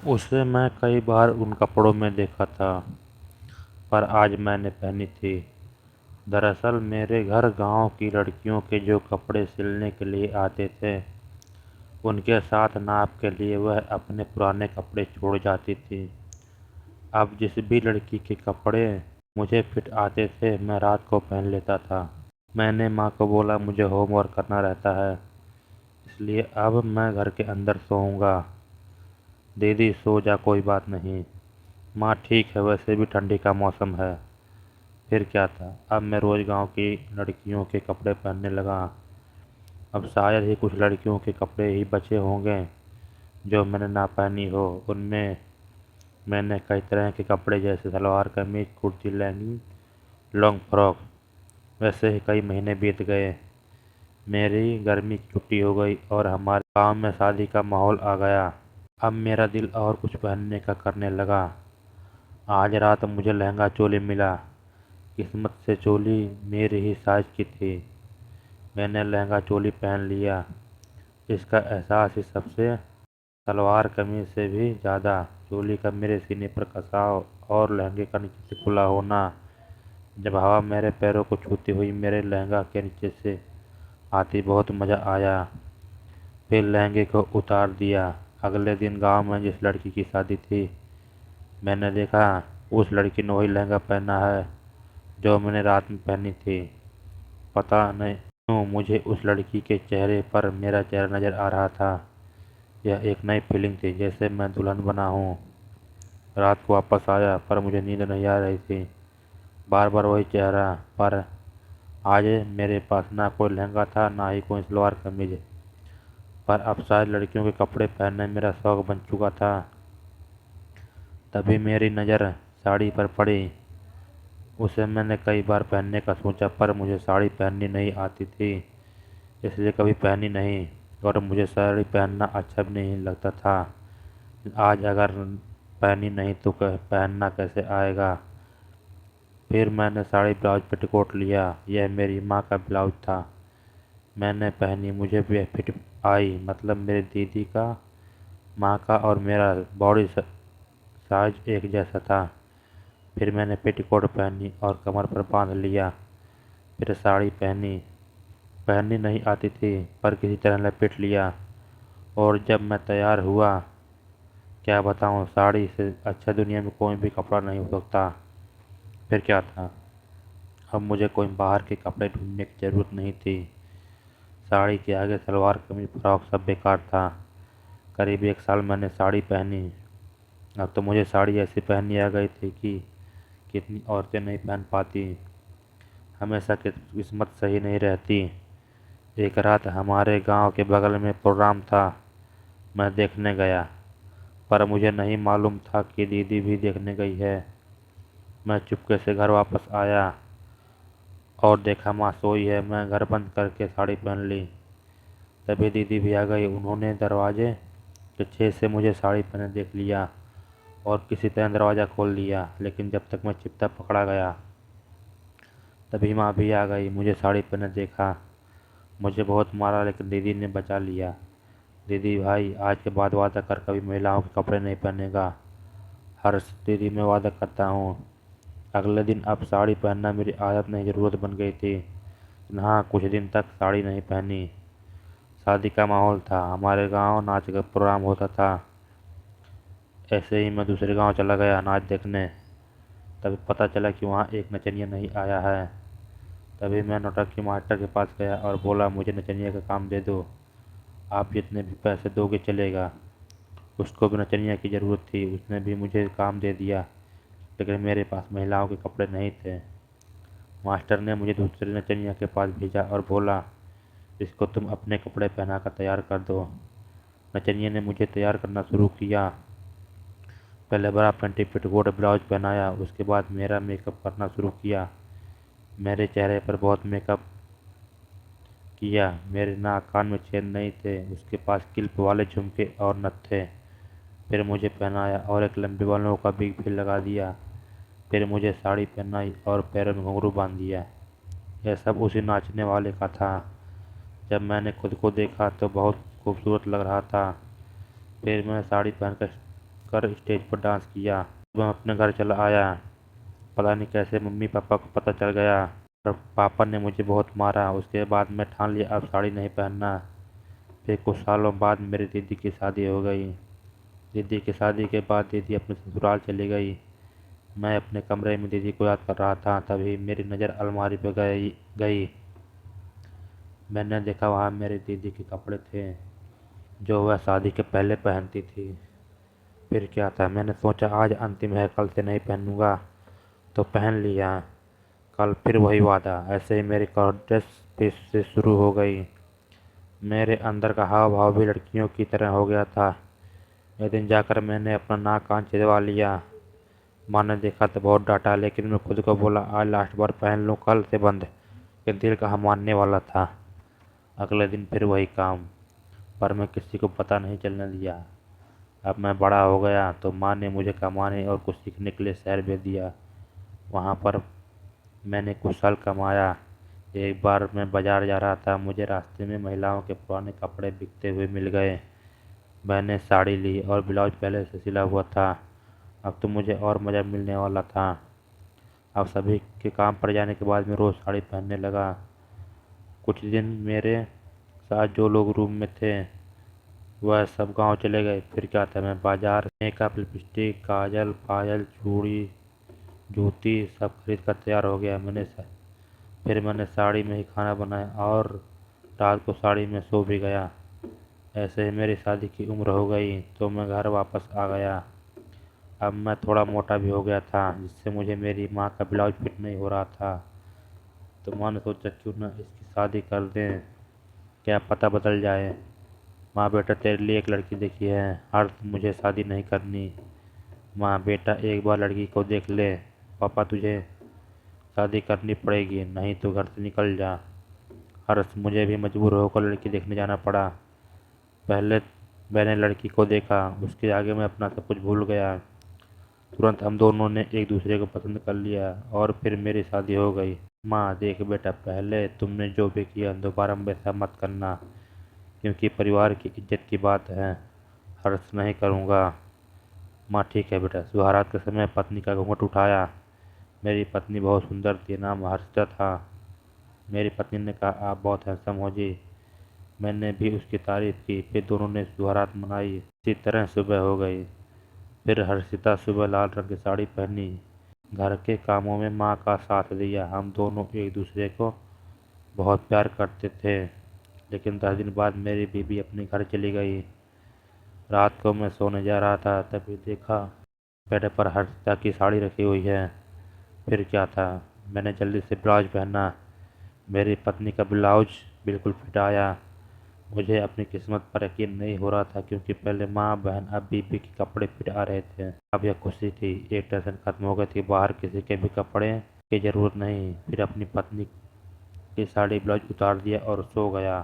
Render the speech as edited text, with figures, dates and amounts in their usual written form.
उसे मैं कई बार उन कपड़ों में देखा था, पर आज मैंने पहनी थी। दरअसल मेरे घर गांव की लड़कियों के जो कपड़े सिलने के लिए आते थे, उनके साथ नाप के लिए वह अपने पुराने कपड़े छोड़ जाती थी। अब जिस भी लड़की के कपड़े मुझे फिट आते थे, मैं रात को पहन लेता था। मैंने माँ को बोला, मुझे होमवर्क करना रहता है, इसलिए अब मैं घर के अंदर सोऊंगा। दीदी सो जा, कोई बात नहीं। माँ ठीक है, वैसे भी ठंडी का मौसम है। फिर क्या था, अब मैं रोज गांव की लड़कियों के कपड़े पहनने लगा। अब शायद ही कुछ लड़कियों के कपड़े ही बचे होंगे जो मैंने ना पहनी हो। उनमें मैंने कई तरह के कपड़े जैसे सलवार कमीज, कुर्ती, लहंगी, लॉन्ग फ्रॉक। वैसे ही कई महीने बीत गए। मेरी गर्मी की छुट्टी हो गई और हमारे गांव में शादी का माहौल आ गया। अब मेरा दिल और कुछ पहनने का करने लगा। आज रात मुझे लहंगा चोली मिला। किस्मत से चोली मेरी ही साइज की थी। मैंने लहंगा चोली पहन लिया। इसका एहसास इस सबसे सलवार कमीज से भी ज़्यादा चोली का मेरे सीने पर कसाव और लहंगे का नीचे से खुला होना। जब हवा मेरे पैरों को छूती हुई मेरे लहंगा के नीचे से आती, बहुत मज़ा आया। फिर लहंगे को उतार दिया। अगले दिन गांव में जिस लड़की की शादी थी, मैंने देखा उस लड़की ने वही लहंगा पहना है जो मैंने रात में पहनी थी। पता नहीं क्यों मुझे उस लड़की के चेहरे पर मेरा चेहरा नज़र आ रहा था। यह एक नई फीलिंग थी, जैसे मैं दुल्हन बना हूँ। रात को वापस आया पर मुझे नींद नहीं आ रही थी। बार बार वही चेहरा। पर आज मेरे पास ना कोई लहंगा था, ना ही कोई सलवार कमीज। पर अब शायद लड़कियों के कपड़े पहनना मेरा शौक बन चुका था। तभी मेरी नज़र साड़ी पर पड़ी। उसे मैंने कई बार पहनने का सोचा, पर मुझे साड़ी पहननी नहीं आती थी, इसलिए कभी पहनी नहीं। और मुझे साड़ी पहनना अच्छा भी नहीं लगता था। आज अगर पहनी नहीं तो पहनना कैसे आएगा। फिर मैंने साड़ी ब्लाउज पेटीकोट लिया। यह मेरी माँ का ब्लाउज था। मैंने पहनी, मुझे भी फिट आई। मतलब मेरी दीदी का, माँ का और मेरा बॉडी साइज एक जैसा था। फिर मैंने पेटीकोट पहनी और कमर पर बांध लिया। फिर साड़ी पहनी। पहननी नहीं आती थी, पर किसी तरह लपेट लिया। और जब मैं तैयार हुआ, क्या बताऊँ, साड़ी से अच्छा दुनिया में कोई भी कपड़ा नहीं हो सकता। फिर क्या था, अब मुझे कोई बाहर के कपड़े ढूंढने की ज़रूरत नहीं थी। साड़ी के आगे सलवार कमीज फ्रॉक सब बेकार था। करीब 1 साल मैंने साड़ी पहनी। अब तो मुझे साड़ी ऐसी पहननी आ गई थी कि कितनी औरतें नहीं पहन पाती। हमेशा किस्मत सही नहीं रहती। एक रात हमारे गांव के बगल में प्रोग्राम था। मैं देखने गया, पर मुझे नहीं मालूम था कि दीदी भी देखने गई है। मैं चुपके से घर वापस आया और देखा माँ सोई है। मैं घर बंद करके साड़ी पहन ली। तभी दीदी भी आ गई। उन्होंने दरवाजे के छेद से मुझे साड़ी पहने देख लिया और किसी तरह दरवाज़ा खोल लिया, लेकिन जब तक मैं चिपटा पकड़ा गया। तभी माँ भी आ गई। मुझे साड़ी पहने देखा। मुझे बहुत मारा, लेकिन दीदी ने बचा लिया। दीदी, भाई आज के बाद वादा कर कभी महिलाओं के कपड़े नहीं पहनेगा। हर दीदी, मैं वादा करता हूँ। अगले दिन अब साड़ी पहनना मेरी आदत नहीं, ज़रूरत बन गई थी। हाँ, कुछ दिन तक साड़ी नहीं पहनी। शादी का माहौल था, हमारे गांव नाच का प्रोग्राम होता था। ऐसे ही मैं दूसरे गांव चला गया नाच देखने। तभी पता चला कि वहाँ एक नचनिया नहीं आया है। तभी मैं नौटंकी मास्टर के पास गया और बोला, मुझे नचनिया का काम दे दो। आप जितने भी पैसे दोगे चलेगा। उसको भी नचनिया की ज़रूरत थी, उसने भी मुझे काम दे दिया, लेकिन मेरे पास महिलाओं के कपड़े नहीं थे। मास्टर ने मुझे दूसरे नचनिया के पास भेजा और बोला, इसको तुम अपने कपड़े पहना कर तैयार कर दो। नचनिया ने मुझे तैयार करना शुरू किया। पहले बड़ा पेंटी पेटीकोट ब्लाउज पहनाया, उसके बाद मेरा मेकअप करना शुरू किया। मेरे चेहरे पर बहुत मेकअप किया। मेरे नाक कान में छेद नहीं थे, उसके पास क्लिप वाले झुमके और नथ थे। फिर मुझे पहनाया और एक लंबे बालों का बिग भी लगा दिया। फिर मुझे साड़ी पहनाई और पैरों में घुंघरू बांध दिया। यह सब उसी नाचने वाले का था। जब मैंने खुद को देखा तो बहुत खूबसूरत लग रहा था। फिर मैं साड़ी पहनकर कर स्टेज पर डांस किया। मैं अपने घर चला आया। पता नहीं कैसे मम्मी पापा को पता चल गया और पापा ने मुझे बहुत मारा। उसके बाद मैं ठान लिया अब साड़ी नहीं पहनना। फिर कुछ सालों बाद मेरी दीदी की शादी हो गई। दीदी की शादी के बाद दीदी अपने ससुराल चली गई। मैं अपने कमरे में दीदी को याद कर रहा था, तभी मेरी नज़र अलमारी पर गई। मैंने देखा वहाँ मेरी दीदी के कपड़े थे जो वह शादी के पहले पहनती थी। फिर क्या था, मैंने सोचा आज अंतिम है, कल से नहीं पहनूंगा, तो पहन लिया। कल फिर वही वादा। ऐसे ही मेरी कॉलेज फिर से शुरू हो गई। मेरे अंदर का हाव भाव भी लड़कियों की तरह हो गया था। एक दिन जाकर मैंने अपना नाक कान छिदवा लिया। माँ ने देखा तो बहुत डांटा, लेकिन मैं खुद को बोला आज लास्ट बार पहन लूँ, कल से बंद। कि दिल कहाँ मानने वाला था। अगले दिन फिर वही काम, पर मैं किसी को पता नहीं चलने दिया। अब मैं बड़ा हो गया तो माँ ने मुझे कमाने और कुछ सीखने के लिए शहर भेज दिया। वहाँ पर मैंने कुछ साल कमाया। एक बार मैं बाजार जा रहा था, मुझे रास्ते में महिलाओं के पुराने कपड़े बिकते हुए मिल गए। मैंने साड़ी ली और ब्लाउज पहले से सिला हुआ था। अब तो मुझे और मज़ा मिलने वाला था। अब सभी के काम पर जाने के बाद मैं रोज़ साड़ी पहनने लगा। कुछ दिन मेरे साथ जो लोग रूम में थे वह सब गांव चले गए। फिर क्या था, मैं बाजार मेकअप, लिपस्टिक, काजल, पायल, चूड़ी, जूती सब खरीद कर तैयार हो गया। फिर मैंने साड़ी में ही खाना बनाया और रात को साड़ी में सो भी गया। ऐसे ही मेरी शादी की उम्र हो गई तो मैं घर वापस आ गया। अब मैं थोड़ा मोटा भी हो गया था, जिससे मुझे मेरी माँ का ब्लाउज फिट नहीं हो रहा था। तो माँ ने सोचा क्यों ना इसकी शादी कर दें, क्या पता बदल जाए। माँ बेटा तेरे लिए एक लड़की देखी है, अर्थ मुझे शादी नहीं करनी। माँ बेटा एक बार लड़की को देख ले, पापा तुझे शादी करनी पड़ेगी, नहीं तो घर से निकल जा। हर्ष मुझे भी मजबूर होकर लड़की देखने जाना पड़ा। पहले मैंने लड़की को देखा, उसके आगे मैं अपना सब कुछ भूल गया। तुरंत हम दोनों ने एक दूसरे को पसंद कर लिया और फिर मेरी शादी हो गई। माँ देख बेटा, पहले तुमने जो भी किया दोबारा वैसा मत करना, क्योंकि परिवार की इज्जत की बात है। हर्ष नहीं करूँगा। माँ ठीक है बेटा। सुहारात के समय पत्नी का घूंघट उठाया। मेरी पत्नी बहुत सुंदर थी, नाम हर्षिता था। मेरी पत्नी ने कहा आप बहुत हैंडसम हो जी। मैंने भी उसकी तारीफ की। फिर दोनों ने सुहारात मनाई। इसी तरह सुबह हो गई। फिर हर्षिता सुबह लाल रंग की साड़ी पहनी। घर के कामों में माँ का साथ दिया। हम दोनों एक दूसरे को बहुत प्यार करते थे। लेकिन 10 दिन बाद मेरी बीवी अपने घर चली गई। रात को मैं सोने जा रहा था, तभी देखा बेड पर हर्षिता की साड़ी रखी हुई है। फिर क्या था, मैंने जल्दी से ब्लाउज पहना। मेरी पत्नी का ब्लाउज बिल्कुल फिट आया। मुझे अपनी किस्मत पर यकीन नहीं हो रहा था, क्योंकि पहले माँ बहन अब बीबी के कपड़े फिट आ रहे थे। अब यह खुशी थी, एक टेंशन खत्म हो गई थी, बाहर किसी के भी कपड़े की जरूरत नहीं। फिर अपनी पत्नी की साड़ी ब्लाउज उतार दिया और सो गया।